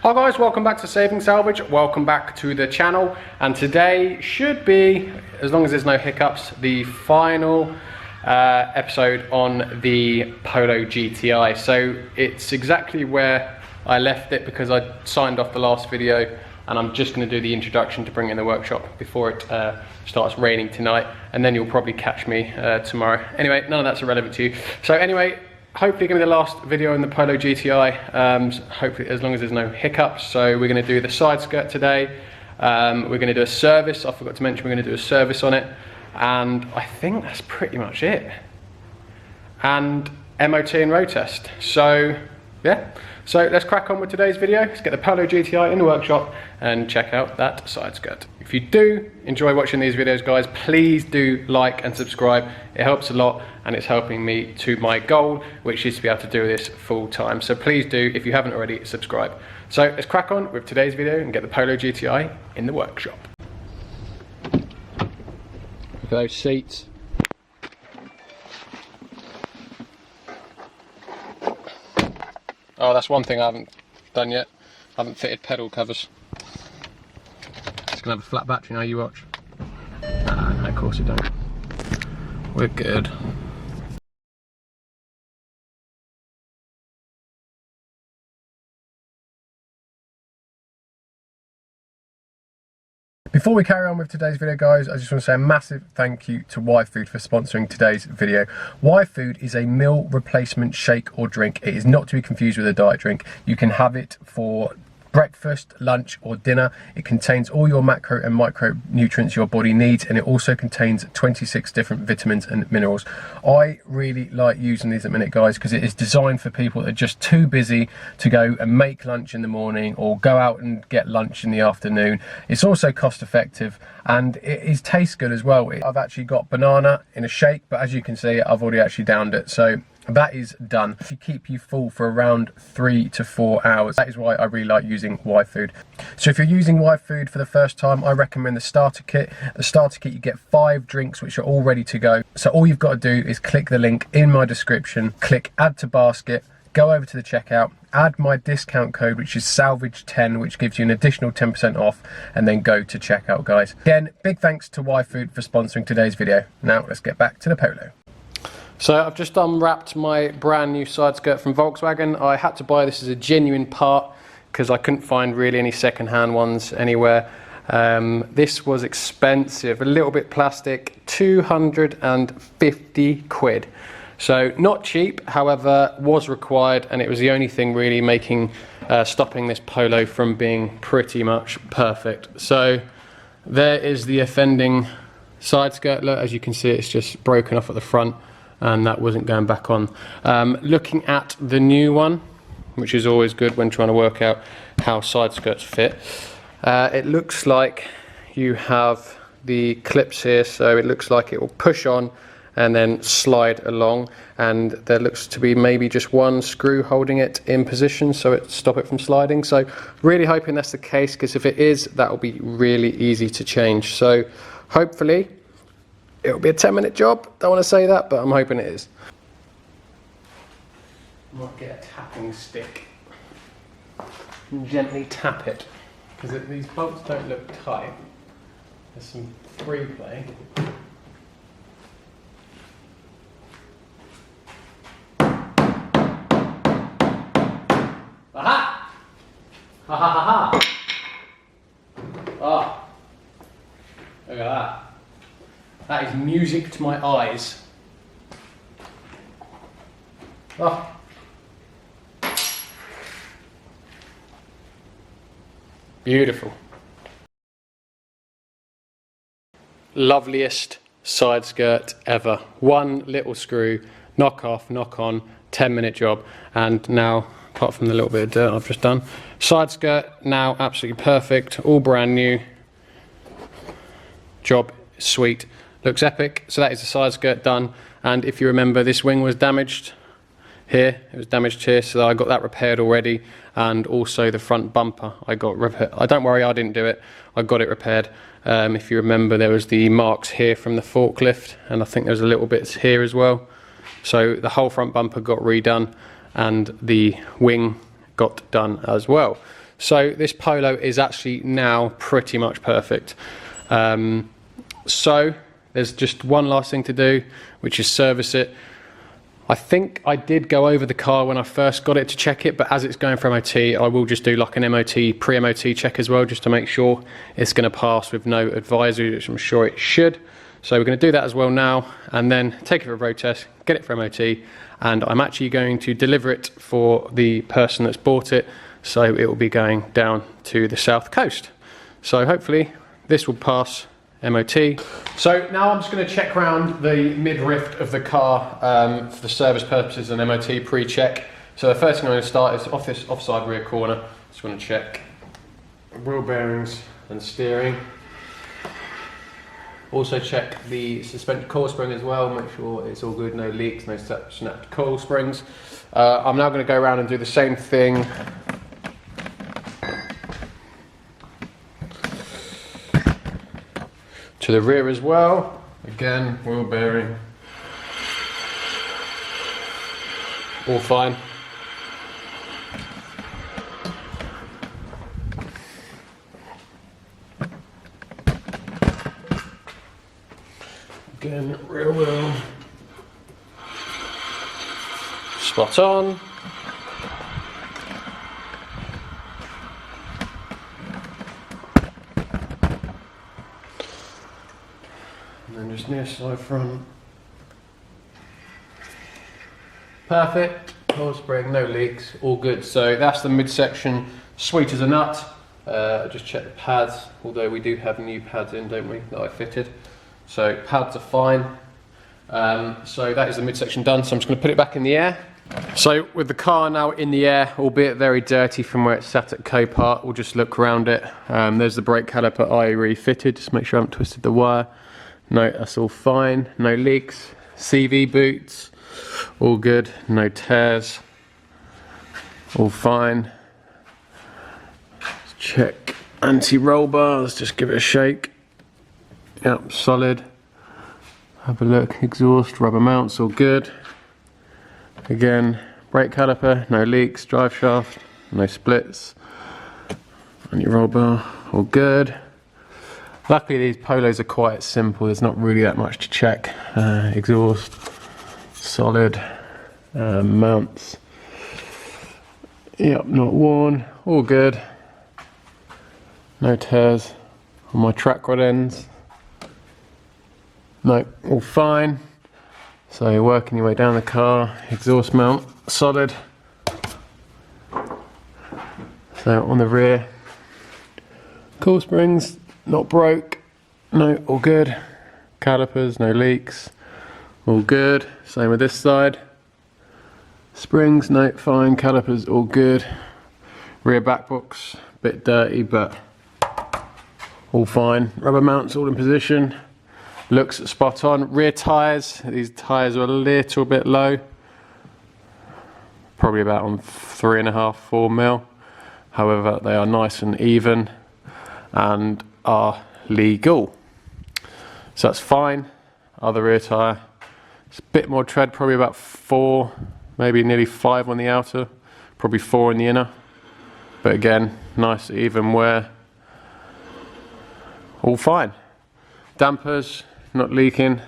Hi guys, welcome back to Saving Salvage, welcome back to the channel, and today should be, as long as there's no hiccups, the final episode on the Polo GTI. So it's exactly where I left it because I signed off the last video, and I'm just going to do the introduction to bring it in the workshop before it starts raining tonight, and then you'll probably catch me tomorrow. Anyway, none of that's irrelevant to you. So anyway, hopefully going to be the last video in the Polo GTI, hopefully as long as there's no hiccups. So we're going to do the side skirt today, we're going to do a service, I forgot to mention we're going to do a service on it, and I think that's pretty much it. And MOT and road test. So yeah, so let's crack on with today's video. Let's get the Polo GTI in the workshop and check out that side skirt. If you do enjoy watching these videos, guys, please do like and subscribe. It helps a lot and it's helping me to my goal, which is to be able to do this full time. So please do, if you haven't already, subscribe. So let's crack on with today's video and get the Polo GTI in the workshop. Look at those seats. Oh, that's one thing I haven't done yet. I haven't fitted pedal covers. It's gonna have a flat battery now, you watch. Nah, of course it don't. We're good. Before we carry on with today's video, guys, I just want to say a massive thank you to YFood for sponsoring today's video. YFood is a meal replacement shake or drink. It is not to be confused with a diet drink. You can have it for breakfast, lunch or dinner. It contains all your macro and micronutrients your body needs, and it also contains 26 different vitamins and minerals. I really like using these at the minute, guys, because it is designed for people that are just too busy to go and make lunch in the morning or go out and get lunch in the afternoon. It's also cost effective and it tastes good as well. I've actually got banana in a shake, but as you can see, I've already actually downed it. So that is done. To keep you full for around 3 to 4 hours. That is why I really like using YFood. So if you're using YFood for the first time, I recommend the starter kit. The starter kit, you get 5 drinks which are all ready to go. So all you've got to do is click the link in my description, click add to basket, go over to the checkout, add my discount code, which is Salvage10, which gives you an additional 10% off, and then go to checkout, guys. Again, big thanks to YFood for sponsoring today's video. Now let's get back to the Polo. So I've just unwrapped my brand new side skirt from Volkswagen. I had to buy this as a genuine part because I couldn't find really any second-hand ones anywhere. This was expensive, a little bit plastic, 250 quid. So not cheap, however, was required, and it was the only thing really making, stopping this Polo from being pretty much perfect. So there is the offending side skirt. Look, as you can see, it's just broken off at the front, and that wasn't going back on. Looking at the new one, which is always good when trying to work out how side skirts fit, it looks like you have the clips here, so it looks like it will push on and then slide along, and there looks to be maybe just one screw holding it in position so it stop it from sliding. So really hoping that's the case, because if it is, that will be really easy to change. So hopefully it'll be a 10-minute job. Don't want to say that, but I'm hoping it is. Might get a tapping stick and gently tap it, because these bolts don't look tight. There's some free play. Aha! Ha ha ha ha! Oh, look at that. That is music to my eyes. Oh. Beautiful. Loveliest side skirt ever. One little screw, knock off, knock on, 10-minute job, and now, apart from the little bit of dirt I've just done, side skirt now absolutely perfect, all brand new. Job sweet. Looks epic. So that is the side skirt done, and if you remember, this wing was damaged here, it was damaged here, so I got that repaired already, and also the front bumper I got repaired. Don't worry, I didn't do it, I got it repaired. If you remember, there was the marks here from the forklift, and I think there's a little bits here as well. So the whole front bumper got redone, and the wing got done as well. So this Polo is actually now pretty much perfect. So there's just one last thing to do, which is service it. I think I did go over the car when I first got it to check it, but as it's going for MOT, I will just do like an MOT, pre-MOT check as well, just to make sure it's going to pass with no advisory, which I'm sure it should. So we're going to do that as well now, and then take it for a road test, get it for MOT, and I'm actually going to deliver it for the person that's bought it, so it will be going down to the south coast. So hopefully this will pass MOT. So now I'm just going to check around the mid-rift of the car for the service purposes and MOT pre-check. So the first thing I'm going to start is off this offside rear corner. Just want to check wheel bearings and steering. Also check the suspension coil spring as well, make sure it's all good, no leaks, no snapped coil springs. I'm now going to go around and do the same thing to the rear as well. Again, wheel bearing, all fine. Again, rear wheel, spot on. And then just near side front. Perfect, coil spring, no leaks, all good. So that's the midsection, sweet as a nut. Just check the pads, although we do have new pads in, don't we, that I fitted. So pads are fine. So that is the midsection done. So I'm just going to put it back in the air. So with the car now in the air, albeit very dirty from where it's sat at Copart, we'll just look around it. There's the brake caliper I refitted, just make sure I haven't twisted the wire. No, that's all fine. No leaks. CV boots, all good. No tears. All fine. Let's check anti-roll bars. Just give it a shake. Yep, solid. Have a look. Exhaust, rubber mounts, all good. Again, brake caliper, no leaks. Drive shaft, no splits. Anti-roll bar, all good. Luckily these Polos are quite simple, there's not really that much to check. Exhaust, solid, mounts, yep, not worn, all good. No tears on my track rod ends. No, all fine. So you're working your way down the car, exhaust mount, solid. So on the rear, coil springs, not broke, no, all good. Calipers, no leaks, all good. Same with this side. Springs, no, fine. Calipers, all good. Rear back box, bit dirty, but all fine. Rubber mounts all in position. Looks spot on. Rear tyres, these tyres are a little bit low. Probably about on 3.5, 4 mil. However, they are nice and even and are legal. So that's fine. Other rear tyre, it's a bit more tread, probably about 4, maybe nearly 5 on the outer, probably 4 in the inner. But again, nice even wear. All fine. Dampers, not leaking.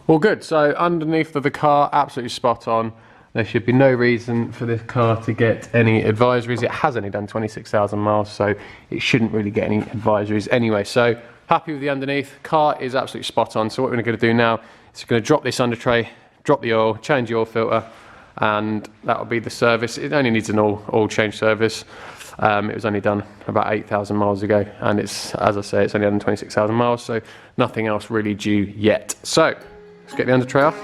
All good. So underneath of the car, absolutely spot on. There should be no reason for this car to get any advisories. It has only done 26,000 miles, so it shouldn't really get any advisories anyway. So happy with the underneath. Car is absolutely spot on. So what we're going to do now is we're going to drop this under tray, drop the oil, change the oil filter, and that will be the service. It only needs an oil change service. It was only done about 8,000 miles ago, and it's, as I say, it's only done 26,000 miles, so nothing else really due yet. So let's get the under tray off.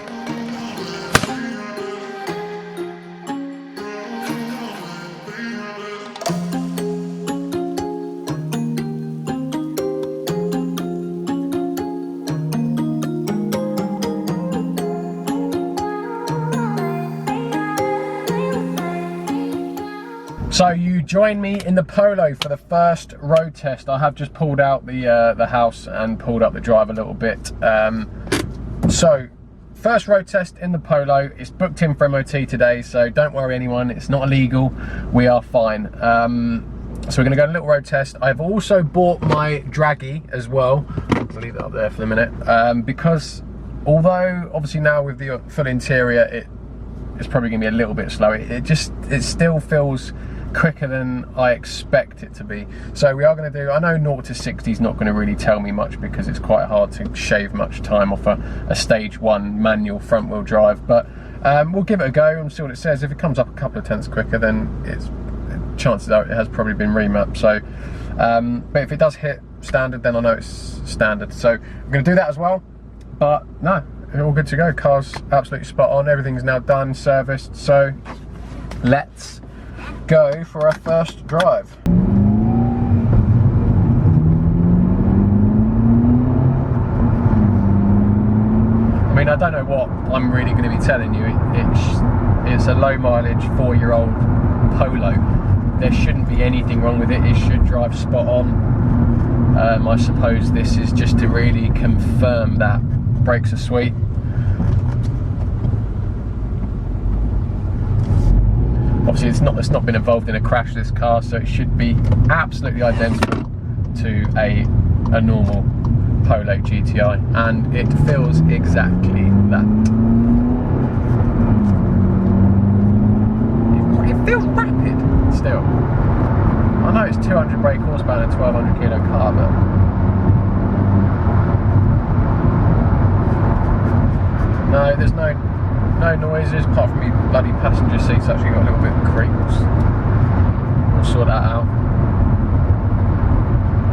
So you join me in the Polo for the first road test. I have just pulled out the house and pulled up the drive a little bit. So first road test in the Polo. It's booked in for MOT today, so don't worry anyone, it's not illegal. We are fine. So we're going to go on a little road test. I've also bought my draggy as well. I'll leave it up there for the minute. Because although obviously now with the full interior, it's probably going to be a little bit slow. It still feels quicker than I expect it to be. So we are going to do, I know 0 to 60 is not going to really tell me much because it's quite hard to shave much time off a stage 1 manual front wheel drive, but we'll give it a go and see what it says. If it comes up a couple of tenths quicker, then chances are it has probably been remapped. So but if it does hit standard, then I know it's standard. So I'm going to do that as well. But no, all good to go. Car's absolutely spot on. Everything's now done, serviced. So let's go for our first drive. I mean, I don't know what I'm really going to be telling you. It's a low mileage 4-year-old Polo. There shouldn't be anything wrong with it. It should drive spot on. I suppose this is just to really confirm that brakes are sweet. Obviously it's not been involved in a crash, this car, so it should be absolutely identical to a normal Polo GTI, and it feels exactly that. It feels rapid still. I know it's 200 brake horsepower and a 1200 kilo car, but no, there's no noises apart from me bloody passenger seats actually got a little bit of creaks. We'll sort that out.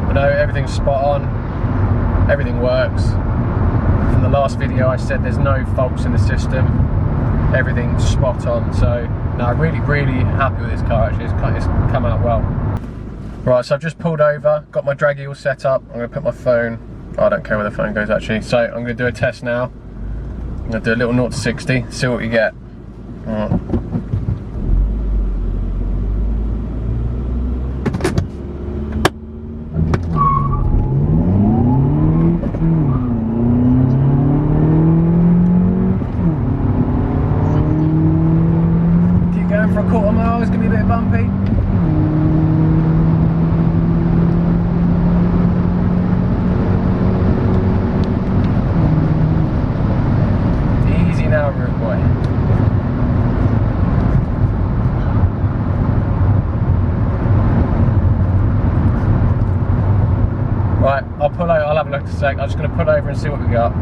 But no, everything's spot on, everything works. From the last video I said there's no faults in the system, everything's spot on. So no, really happy with this car actually. It's come out well. Right, so I've just pulled over, got my draggy all set up. I'm going to put my phone, I don't care where the phone goes actually. So I'm going to do a test now. I'm going to do a little 0 to 60, see what we get. Right. Keep going for a quarter mile, it's going to be a bit bumpy. Now, rude boy. Right, I'll pull over, I'll have a look in a sec. I'm just going to pull over and see what we got.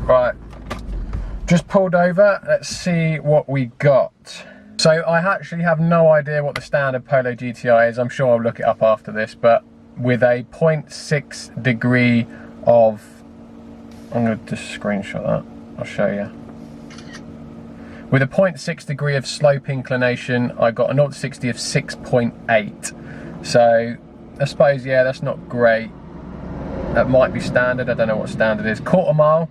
Right, just pulled over, let's see what we got. So I actually have no idea what the standard Polo GTI is. I'm sure I'll look it up after this, but with a 0.6 degree of, I'm going to just screenshot that, I'll show you. With a 0.6 degree of slope inclination, I got a 0 to 60 of 6.8. So I suppose, yeah, that's not great. That might be standard, I don't know what standard is. Quarter mile,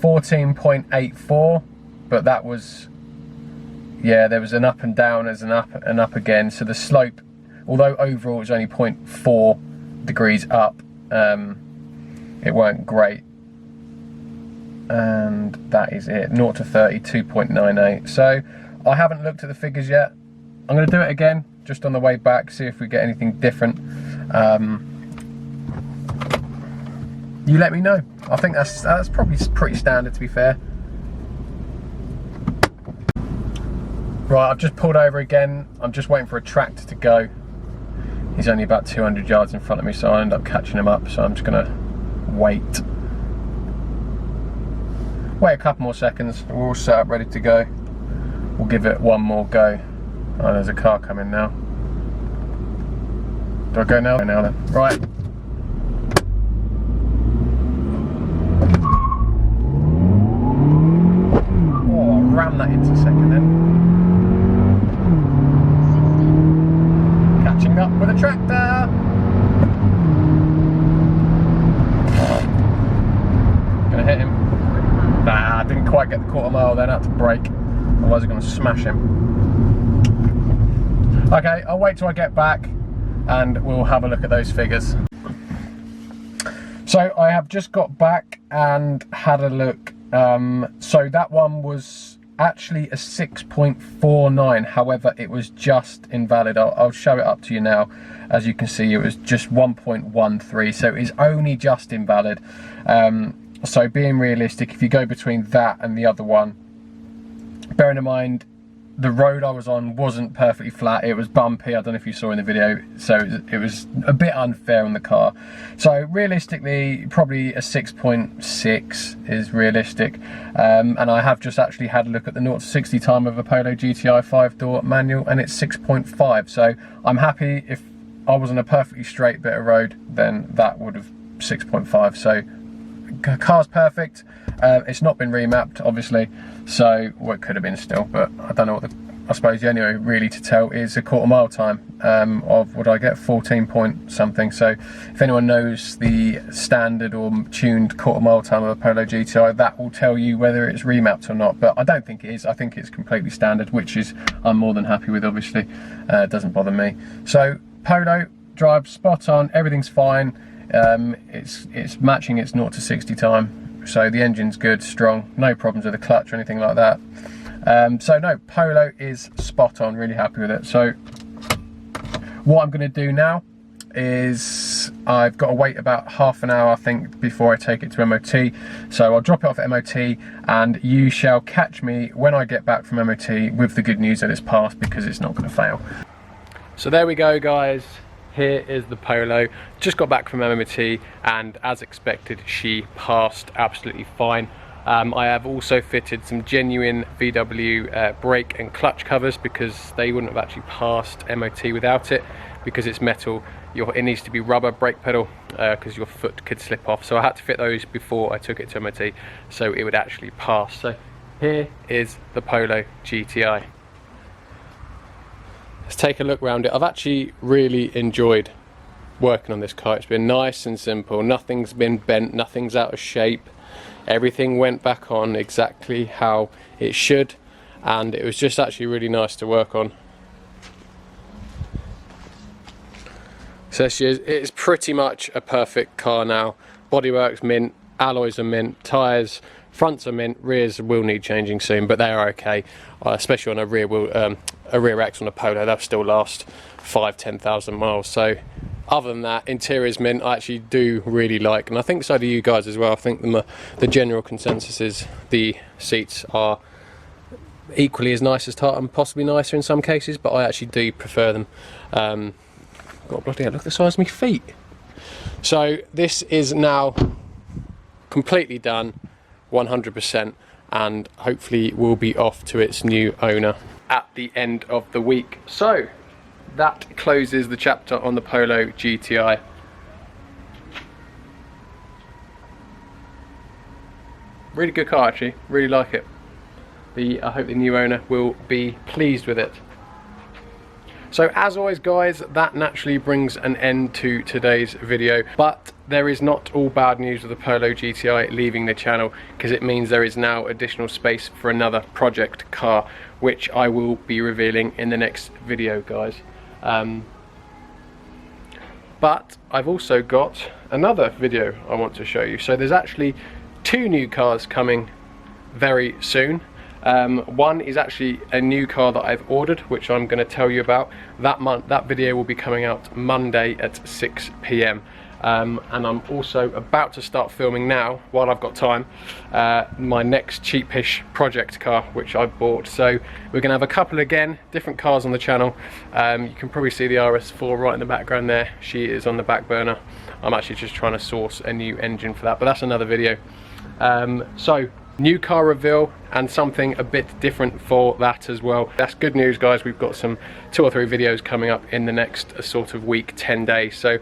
14.84, but that was, yeah, there was an up and down, there's an up and up again. So the slope, although overall it was only 0.4 degrees up, it weren't great. And that is it, 0 to 30, 2.98. So I haven't looked at the figures yet. I'm going to do it again just on the way back, see if we get anything different. You let me know. I think that's probably pretty standard, to be fair. Right, I've just pulled over again. I'm just waiting for a tractor to go. He's only about 200 yards in front of me, so I'll end up catching him up. So I'm just going to wait. Wait a couple more seconds, we're all set up, ready to go. We'll give it one more go. Oh, there's a car coming now. Do I go now? Go now then. Right. Oh, I rammed that into a second then. Catching up with a tractor. Gonna hit him. Nah, I didn't quite get the quarter mile then, I had to brake. Otherwise I'm going to smash him. Okay, I'll wait till I get back and we'll have a look at those figures. So I have just got back and had a look. So that one was actually a 6.49, however it was just invalid. I'll show it up to you now. As you can see, it was just 1.13, so it's only just invalid. So being realistic, if you go between that and the other one, bearing in mind the road I was on wasn't perfectly flat, it was bumpy, I don't know if you saw in the video, so it was a bit unfair on the car. So realistically, probably a 6.6 is realistic. And I have just actually had a look at the 0 to 60 time of a Polo GTI 5-door manual, and it's 6.5. So I'm happy. If I was on a perfectly straight bit of road, then that would have 6.5. So car's perfect. It's not been remapped, obviously, so well, it could have been still, but I don't know what I suppose the only way really to tell is a quarter mile time of, what I get, 14 point something. So if anyone knows the standard or tuned quarter mile time of a Polo GTI, that will tell you whether it's remapped or not, but I don't think it is. I think it's completely standard, which is I'm more than happy with, obviously. It doesn't bother me. So Polo drives spot on, everything's fine. It's matching its 0 to 60 time. So the engine's good, strong, no problems with the clutch or anything like that. So no, Polo is spot on, really happy with it. So what I'm going to do now is I've got to wait about half an hour, I think, before I take it to MOT. So I'll drop it off at MOT, and you shall catch me when I get back from MOT with the good news that it's passed, because it's not going to fail. So there we go, guys. Here is the Polo. Just got back from MOT, and as expected, she passed absolutely fine. I have also fitted some genuine VW brake and clutch covers, because they wouldn't have actually passed MOT without it, because it's metal. It needs to be rubber brake pedal, because your foot could slip off. So I had to fit those before I took it to MOT, so it would actually pass. So here is the Polo GTI. Let's take a look around it. I've actually really enjoyed working on this car. It's been nice and simple. Nothing's been bent, nothing's out of shape. Everything went back on exactly how it should, and it was just actually really nice to work on. So it's pretty much a perfect car now. Bodywork's mint, alloys are mint, tyres, fronts are mint, rears will need changing soon, but they are okay, especially on a rear wheel, a rear axle on a Polo. They'll still last 5–10,000 miles. So other than that, interior's mint, I actually do really like, and I think so do you guys as well. I think the general consensus is the seats are equally as nice as Tart, and possibly nicer in some cases, but I actually do prefer them. God bloody hell, look at the size of my feet. So this is now completely done, 100%, and hopefully will be off to its new owner at the end of the week. So that closes the chapter on the Polo GTI. Really good car, actually, really like it. I hope the new owner will be pleased with it. So as always, guys, that naturally brings an end to today's video, but there is not all bad news with the Polo GTI leaving the channel, because it means there is now additional space for another project car, which I will be revealing in the next video, guys. But I've also got another video I want to show you. So there's actually 2 new cars coming very soon. One is actually a new car that I've ordered, which I'm going to tell you about. That video will be coming out Monday at 6 PM. And I'm also about to start filming now, while I've got time, my next cheapish project car which I've bought. So we're going to have a couple, again, different cars on the channel. You can probably see the RS4 right in the background there. She is on the back burner. I'm actually just trying to source a new engine for that, but that's another video. So new car reveal and something a bit different for that as well. That's good news, guys. We've got some 2 or 3 videos coming up in the next sort of week, 10 days. So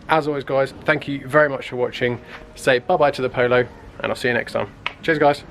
as always, guys, thank you very much for watching. Say bye bye to the Polo, and I'll see you next time. Cheers, guys.